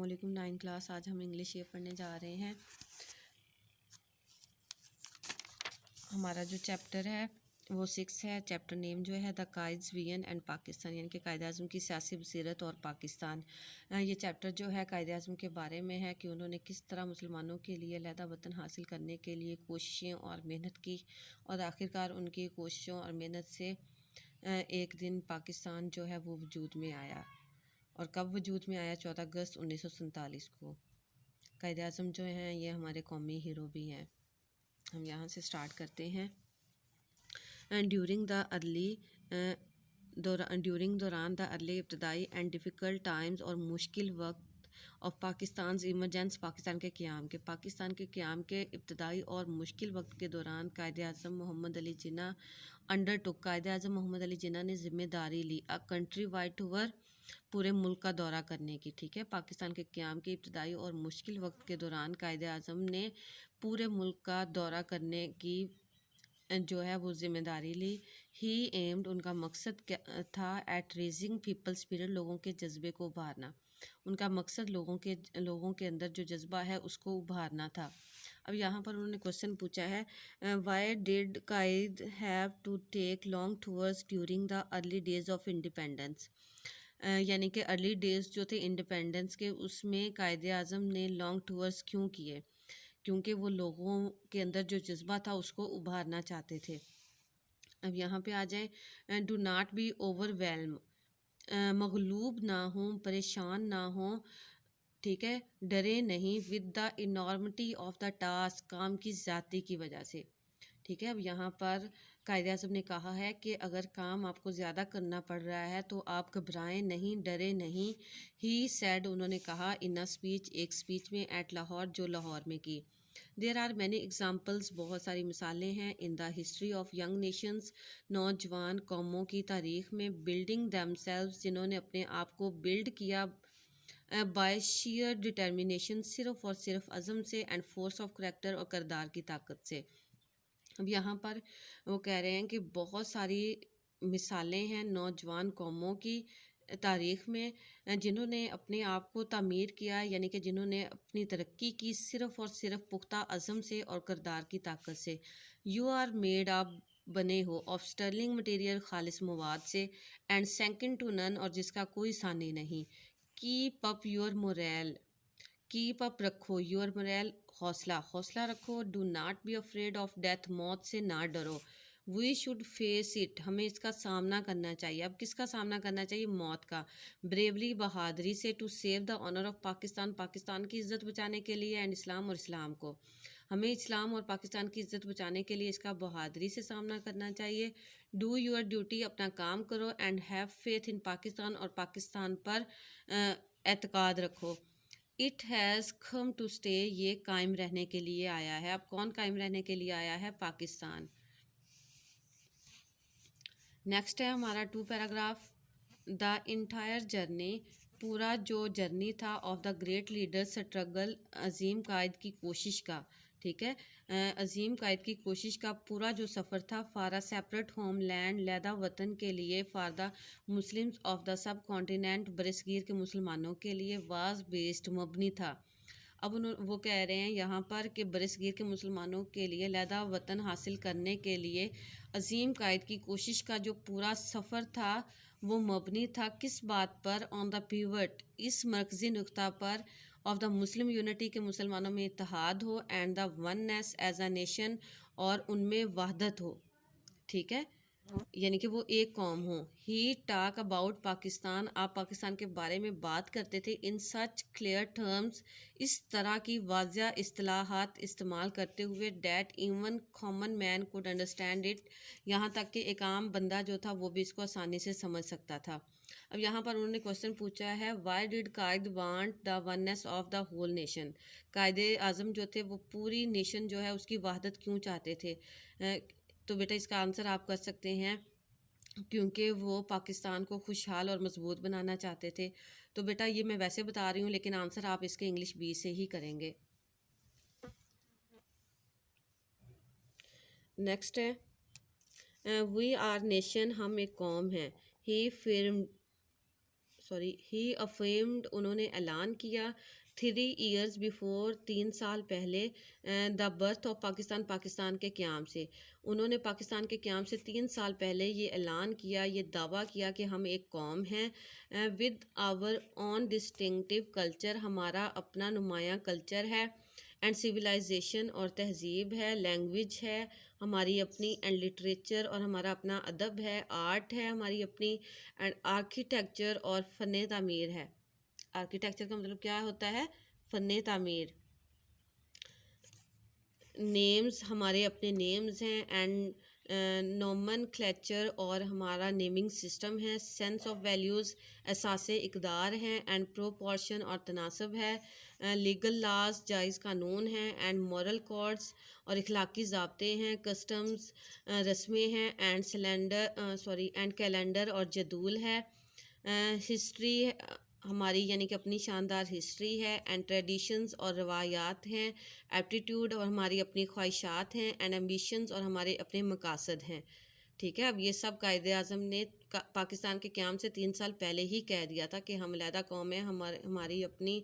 علیکم 9 کلاس. آج ہم انگلش یہ پڑھنے جا رہے ہیں. ہمارا جو چیپٹر ہے وہ 6 ہے. چیپٹر نیم جو ہے دا قائدز وین اینڈ پاکستان، یعنی کہ قائد اعظم کی سیاسی بصیرت اور پاکستان. یہ چیپٹر جو ہے قائد اعظم کے بارے میں ہے کہ انہوں نے کس طرح مسلمانوں کے لیے علیحدہ وطن حاصل کرنے کے لیے کوششیں اور محنت کی، اور آخرکار ان کی کوششوں اور محنت سے ایک دن پاکستان جو ہے وہ وجود میں آیا. اور کب وجود میں آیا؟ 14 اگست 1947 کو. قائد اعظم جو ہیں یہ ہمارے قومی ہیرو بھی ہیں. ہم یہاں سے سٹارٹ کرتے ہیں. دوران دا ارلی ابتدائی اینڈ ڈیفیکلٹ ٹائمز اور مشکل وقت آف پاکستانز ایمرجنس، پاکستان کے قیام کے ابتدائی اور مشکل وقت کے دوران قائد اعظم محمد علی جناح قائد اعظم محمد علی جناح نے ذمہ داری لی کنٹری وائڈ ٹور، پورے ملک کا دورہ کرنے کی. ٹھیک ہے، پاکستان کے قیام کے ابتدائی اور مشکل وقت کے دوران قائد اعظم نے پورے ملک کا دورہ کرنے کی جو ہے وہ ذمہ داری لی. ہی ایمڈ، ان کا مقصد تھا ایٹ ریزنگ پیپل اسپرٹ، لوگوں کے جذبے کو ابھارنا. ان کا مقصد لوگوں کے اندر جو جذبہ ہے اس کو ابھارنا تھا. اب یہاں پر انہوں نے کوشچن پوچھا ہے why did Quaid have to take long tours during the early days of independence, یعنی کہ ارلی ڈیز جو تھے انڈیپینڈنس کے، اس میں قائد اعظم نے لانگ ٹورز کیوں کیے؟ کیونکہ وہ لوگوں کے اندر جو جذبہ تھا اس کو ابھارنا چاہتے تھے. اب یہاں پہ آ جائیں do not be overwhelm, مغلوب نہ ہوں، پریشان نہ ہوں. ٹھیک ہے، ڈرے نہیں. With the enormity of the task, کام کی زیادتی کی وجہ سے. ٹھیک ہے، اب یہاں پر قائد اعظم نے کہا ہے کہ اگر کام آپ کو زیادہ کرنا پڑ رہا ہے تو آپ گھبرائیں نہیں، ڈرے نہیں. ہی سیڈ، انہوں نے کہا ان اے اسپیچ، ایک اسپیچ میں، ایٹ لاہور، جو لاہور میں کی. دیر آر مینی ایگزامپلس، بہت ساری مثالیں ہیں. In the history of young nations, نوجوان قوموں کی تاریخ میں. بلڈنگ دیم سیلوز، جنہوں نے اپنے آپ کو بلڈ کیا. بائی شیئر ڈٹرمینیشن، صرف اور صرف عزم سے. اینڈ فورس آف کریکٹر، اور کردار کی طاقت سے. اب یہاں پر وہ کہہ رہے ہیں کہ بہت ساری مثالیں ہیں نوجوان قوموں کی تاریخ میں جنہوں نے اپنے آپ کو تعمیر کیا، یعنی کہ جنہوں نے اپنی ترقی کی صرف اور صرف پختہ عزم سے اور کردار کی طاقت سے. یو آر میڈ، آپ بنے ہو، آف سٹرلنگ مٹیریل، خالص مواد سے. اینڈ سیکنڈ ٹو نن، اور جس کا کوئی ثانی نہیں. Keep up your morale, keep up رکھو، یور موریل، حوصلہ رکھو. Do not be afraid of death, موت سے نہ ڈرو. وی شوڈ فیس اٹ، ہمیں اس کا سامنا کرنا چاہیے. اب کس کا سامنا کرنا چاہیے؟ موت کا. بریولی، بہادری سے. To save the honour of Pakistan, Pakistan کی عزت بچانے کے لیے. اینڈ اسلام، اور اسلام کو. ہمیں اسلام اور پاکستان کی عزت بچانے کے لیے اس کا بہادری سے سامنا کرنا چاہیے. ڈو یور ڈیوٹی، اپنا کام کرو. And have faith in Pakistan, اور پاکستان پر اعتقاد رکھو. It has come to stay, یہ قائم رہنے کے لیے آیا ہے. اب کون قائم رہنے کے لیے آیا ہے؟ پاکستان. نیکسٹ ہے ہمارا 2 پیراگراف. دا انٹائر جرنی، پورا جو جرنی تھا، of the great leader struggle, عظیم قائد کی کوشش کا. ٹھیک ہے، عظیم قائد کی کوشش کا پورا جو سفر تھا. فار سیپریٹ ہوم لینڈ، علیحدہ وطن کے لیے. For the Muslims of the sub continent, برصغیر کے مسلمانوں کے لیے. واز بیسڈ، مبنی تھا. اب وہ کہہ رہے ہیں یہاں پر کہ برصغیر کے مسلمانوں کے لیے علیحدہ وطن حاصل کرنے کے لیے عظیم قائد کی کوشش کا جو پورا سفر تھا وہ مبنی تھا کس بات پر؟ آن دا پیوٹ، اس مرکزی نقطہ پر. آف دا مسلم یونٹی، کے مسلمانوں میں اتحاد ہو. And the oneness as a nation, اور ان میں وحدت ہو. ٹھیک ہے، یعنی کہ وہ ایک قوم ہو. ہی ٹاک اباؤٹ پاکستان، آپ پاکستان کے بارے میں بات کرتے تھے. ان سچ کلیئر ٹرمز، اس طرح کی واضح اصطلاحات استعمال کرتے ہوئے. That even common man could understand it, یہاں تک کہ ایک عام بندہ جو تھا وہ بھی اس کو آسانی سے سمجھ سکتا تھا. اب یہاں پر انہوں نے کوشچن پوچھا ہے why did Quaid want the oneness of the whole nation, قائد اعظم جو تھے وہ پوری نیشن جو ہے اس کی وحدت کیوں چاہتے تھے؟ تو بیٹا اس کا آنسر آپ کر سکتے ہیں کیونکہ وہ پاکستان کو خوشحال اور مضبوط بنانا چاہتے تھے. تو بیٹا یہ میں ویسے بتا رہی ہوں لیکن آنسر آپ اس کے انگلش بی سے ہی کریں گے. نیکسٹ ہے وی آر نیشن، ہم ایک قوم ہیں. ہی فرم ہی افیمڈ انہوں نے اعلان کیا 3 ایئرز بیفور 3 سال پہلے the birth of Pakistan Pakistan کے قیام سے انہوں نے پاکستان کے قیام سے 3 سال پہلے یہ اعلان کیا، یہ دعویٰ کیا کہ ہم ایک قوم ہیں with our own distinctive culture, ہمارا اپنا نمایاں کلچر ہے، اینڈ سویلائزیشن اور تہذیب ہے، لینگویج ہے ہماری اپنی، اینڈ لٹریچر اور ہمارا اپنا ادب ہے، آرٹ ہے ہماری اپنی، اینڈ آرکیٹیکچر اور فن تعمیر ہے۔ آرکیٹیکچر کا مطلب کیا ہوتا ہے؟ فن تعمیر۔ نیمز ہمارے اپنے نیمز ہیں، اینڈ نومن کلیچر اور ہمارا نیمنگ سسٹم ہے، سینس آف ویلیوز احساس اقدار ہیں، اینڈ پروپورشن اور تناسب ہے، لیگل لاز جائز قانون ہیں، اینڈ مورل کوڈز اور اخلاقی ضابطے ہیں، کسٹمز رسمیں ہیں، اینڈ کیلنڈر اور جدول ہے، ہسٹری ہماری یعنی کہ اپنی شاندار ہسٹری ہے، اینڈ ٹریڈیشنز اور روایات ہیں، ایپٹیٹیوڈ اور ہماری اپنی خواہشات ہیں، اینڈ ایمبیشنز اور ہمارے اپنے مقاصد ہیں۔ ٹھیک ہے، اب یہ سب قائد اعظم نے پاکستان کے قیام سے 3 سال پہلے ہی کہہ دیا تھا کہ ہم علیحدہ قوم ہیں، ہماری اپنی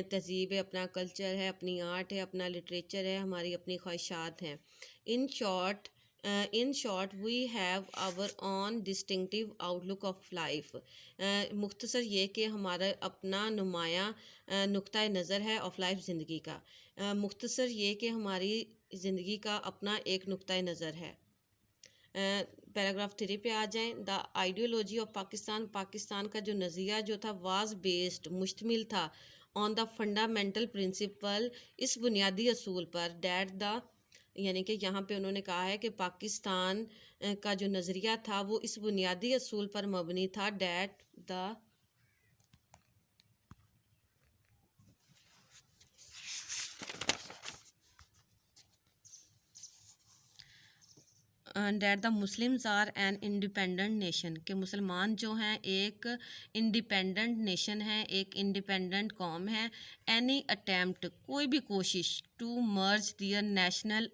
تہذیب ہے، اپنا کلچر ہے، اپنی آرٹ ہے، اپنا لٹریچر ہے، ہماری اپنی خواہشات ہیں۔ In short, we have our own distinctive outlook of life. مختصر یہ کہ ہمارا اپنا نمایاں نقطۂ نظر ہے آف لائف، زندگی کا۔ مختصر یہ کہ ہماری زندگی کا اپنا ایک نقطۂ نظر ہے۔ پیراگراف 3 پہ آ جائیں۔ دا آئیڈیولوجی آف پاکستان، پاکستان کا جو نظریہ جو تھا، واز بیسڈ مشتمل تھا آن دا فنڈامنٹل پرنسپل، اس بنیادی اصول پر، دیٹ دا یعنی کہ یہاں پہ انہوں نے کہا ہے کہ پاکستان کا جو نظریہ تھا وہ اس بنیادی اصول پر مبنی تھا، that the Muslims are an independent nation, کہ مسلمان جو ہیں ایک انڈیپینڈنٹ نیشن ہے، ایک انڈیپینڈنٹ قوم ہے۔ اینی اٹیمپٹ، کوئی بھی کوشش، ٹو مرج دیئر نیشنل،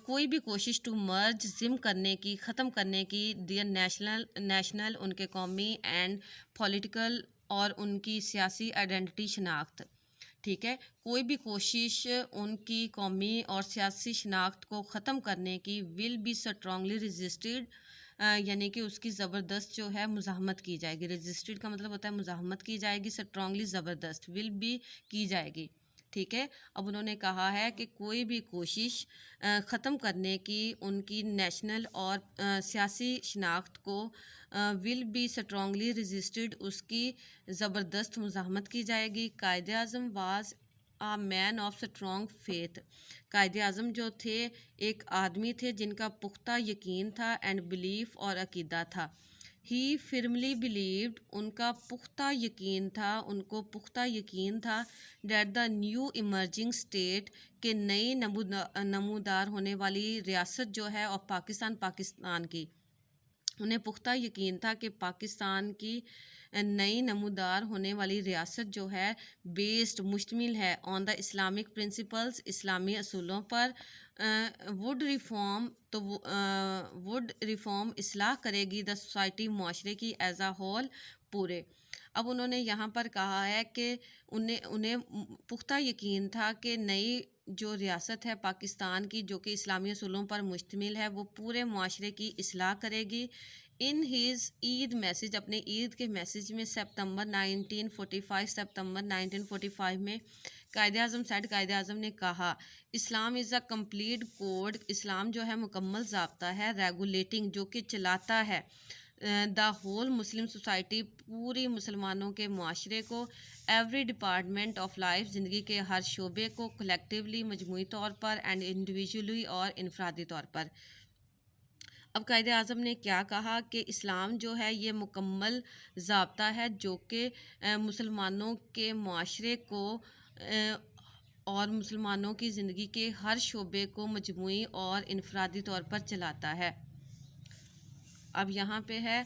کوئی بھی کوشش ٹو مرج ضم کرنے کی، ختم کرنے کی، دیئر نیشنل ان کے قومی، اینڈ پولیٹیکل اور ان کی سیاسی آئیڈینٹی شناخت۔ ٹھیک ہے، کوئی بھی کوشش ان کی قومی اور سیاسی شناخت کو ختم کرنے کی ول بی اسٹرانگلی ریزسٹڈ، یعنی کہ اس کی زبردست جو ہے مزاحمت کی جائے گی۔ ریزسٹڈ کا مطلب ہوتا ہے مزاحمت کی جائے گی، اسٹرانگلی زبردست، ول بی کی جائے گی۔ ٹھیک ہے، اب انہوں نے کہا ہے کہ کوئی بھی کوشش ختم کرنے کی ان کی نیشنل اور سیاسی شناخت کو ول بی اسٹرانگلی ریزسٹڈ، اس کی زبردست مزاحمت کی جائے گی۔ Quaid Azam was a man of strong faith, Quaid Azam جو تھے ایک آدمی تھے جن کا پختہ یقین تھا، اینڈ بلیف اور عقیدہ تھا۔ ہی فرملی بلیوڈ، ان کا پختہ یقین تھا، ان کو پختہ یقین تھا، that the new emerging state, کہ نئی نمودار ہونے والی ریاست جو ہے آف پاکستان، پاکستان کی، انہیں پختہ یقین تھا کہ پاکستان کی نئی نمودار ہونے والی ریاست جو ہے بیسڈ مشتمل ہے آن دا اسلامک پرنسپلز، اسلامی اصولوں پر، وڈ ریفارم اصلاح کرے گی دا سوسائٹی، معاشرے کی، ایز اے ہول، پورے۔ اب انہوں نے یہاں پر کہا ہے کہ انہیں پختہ یقین تھا کہ نئی جو ریاست ہے پاکستان کی، جو کہ اسلامی اصولوں پر مشتمل ہے، وہ پورے معاشرے کی اصلاح کرے گی۔ ان ہیز عید میسج، اپنے عید کے میسج میں سپتمبر 1945 میں قائد اعظم نے کہا، اسلام از اے کمپلیٹ کوڈ، اسلام جو ہے مکمل ضابطہ ہے، ریگولیٹنگ جو کہ چلاتا ہے، دا ہول مسلم سوسائٹی، پوری مسلمانوں کے معاشرے کو، ایوری ڈپارٹمنٹ آف لائف، زندگی کے ہر شعبے کو، کلیکٹیولی مجموعی طور پر، اینڈ انڈیویجولی اور انفرادی طور پر۔ اب قائد اعظم نے کیا کہا کہ اسلام جو ہے یہ مکمل ضابطہ ہے جو کہ مسلمانوں کے معاشرے کو اور مسلمانوں کی زندگی کے ہر شعبے کو مجموعی اور انفرادی طور پر چلاتا ہے۔ اب یہاں پہ ہے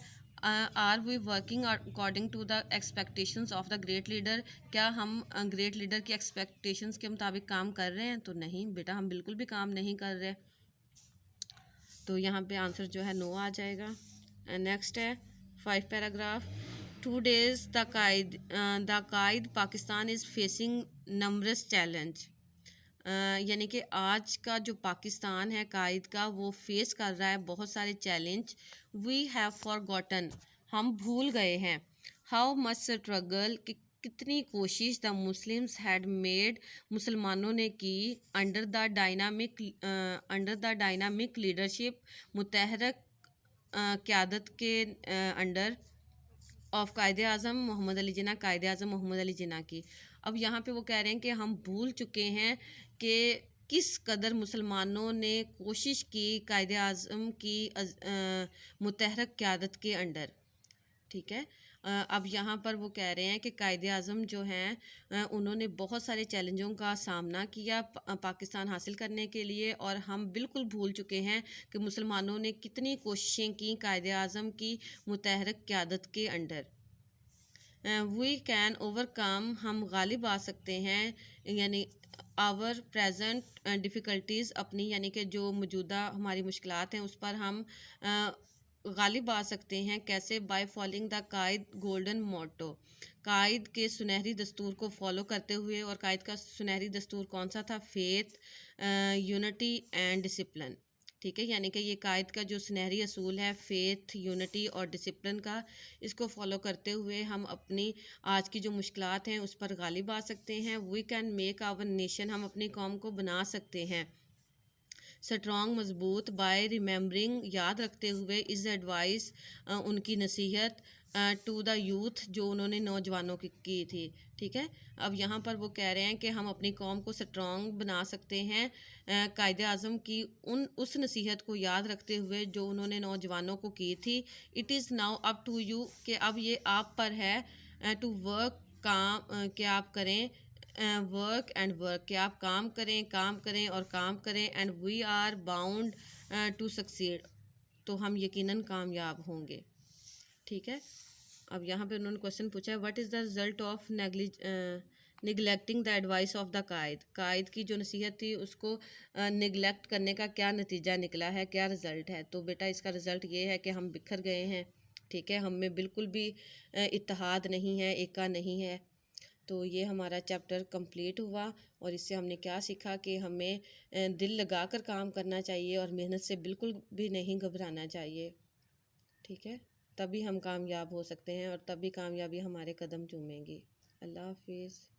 are we working according to the expectations of the great leader, کیا ہم گریٹ لیڈر کی ایکسپیکٹیشنز کے مطابق کام کر رہے ہیں؟ تو نہیں بیٹا، ہم بالکل بھی کام نہیں کر رہے، تو یہاں پہ آنسر جو ہے نو آ جائے گا۔ نیکسٹ ہے 5 paragraph, today's the Qaid Pakistan is facing numerous challenge. یعنی کہ آج کا جو پاکستان ہے قائد کا وہ فیس کر رہا ہے بہت سارے challenge. We have forgotten, ہم بھول گئے ہیں. ہاؤ مچ اسٹرگل، کہ کتنی کوشش دا مسلمس ہیڈ میڈ، مسلمانوں نے کی، انڈر دا ڈائنامک لیڈرشپ، متحرک قیادت کے انڈر آف قائد اعظم محمد علی جناح، قائد اعظم محمد علی جناح کی. اب یہاں پہ وہ کہہ رہے ہیں کہ ہم بھول چکے ہیں کہ کس قدر مسلمانوں نے کوشش کی قائد اعظم کی متحرک قیادت کے انڈر. ٹھیک ہے. اب یہاں پر وہ کہہ رہے ہیں کہ قائد اعظم جو ہیں انہوں نے بہت سارے چیلنجوں کا سامنا کیا پاکستان حاصل کرنے کے لیے، اور ہم بالکل بھول چکے ہیں کہ مسلمانوں نے کتنی کوششیں کی قائد اعظم کی متحرک قیادت کے انڈر. وی کین اوور کم، ہم غالب آ سکتے ہیں، یعنی آور پریزنٹ ڈیفیکلٹیز، اپنی یعنی کہ جو موجودہ ہماری مشکلات ہیں اس پر ہم غالب آ سکتے ہیں. کیسے؟ By following the Quaid golden motto, قائد کے سنہری دستور کو فالو کرتے ہوئے. اور قائد کا سنہری دستور کون سا تھا؟ Faith, unity and discipline. ٹھیک ہے. یعنی کہ یہ قائد کا جو سنہری اصول ہے فیتھ، یونٹی اور ڈسپلن کا، اس کو فالو کرتے ہوئے ہم اپنی آج کی جو مشکلات ہیں اس پر غالب آ سکتے ہیں. We can make our nation, ہم اپنی قوم کو بنا سکتے ہیں اسٹرانگ، مضبوط. بائی ریممبرنگ، یاد رکھتے ہوئے. از ایڈوائس، ان کی نصیحت. ٹو دا یوتھ، جو انہوں نے نوجوانوں کی تھی. ٹھیک ہے. اب یہاں پر وہ کہہ رہے ہیں کہ ہم اپنی قوم کو اسٹرانگ بنا سکتے ہیں قائد اعظم کی اس نصیحت کو یاد رکھتے ہوئے جو انہوں نے نوجوانوں کو کی تھی. It is now up to you, کہ اب یہ آپ پر ہے. ٹو ورک، کام، کہ آپ کریں. ورک اینڈ ورک، کہ آپ کام کریں اور کام کریں. And we are bound to succeed, تو ہم یقیناً کامیاب ہوں گے. ٹھیک ہے. اب یہاں پہ انہوں نے کوشچن پوچھا ہے what is the result of neglecting the advice of the Quaid. Quaid کی جو نصیحت تھی اس کو نگلیکٹ کرنے کا کیا نتیجہ نکلا ہے، کیا رزلٹ ہے؟ تو بیٹا اس کا رزلٹ یہ ہے کہ ہم بکھر گئے ہیں. ٹھیک ہے. ہم میں بالکل بھی اتحاد نہیں ہے، ایکا نہیں ہے. تو یہ ہمارا چیپٹر کمپلیٹ ہوا، اور اس سے ہم نے کیا سیکھا کہ ہمیں دل لگا کر کام کرنا چاہیے اور محنت سے بالکل بھی نہیں گھبرانا چاہیے. ٹھیک ہے. تبھی ہم کامیاب ہو سکتے ہیں، اور تبھی کامیابی ہمارے قدم چومے گی. اللہ حافظ.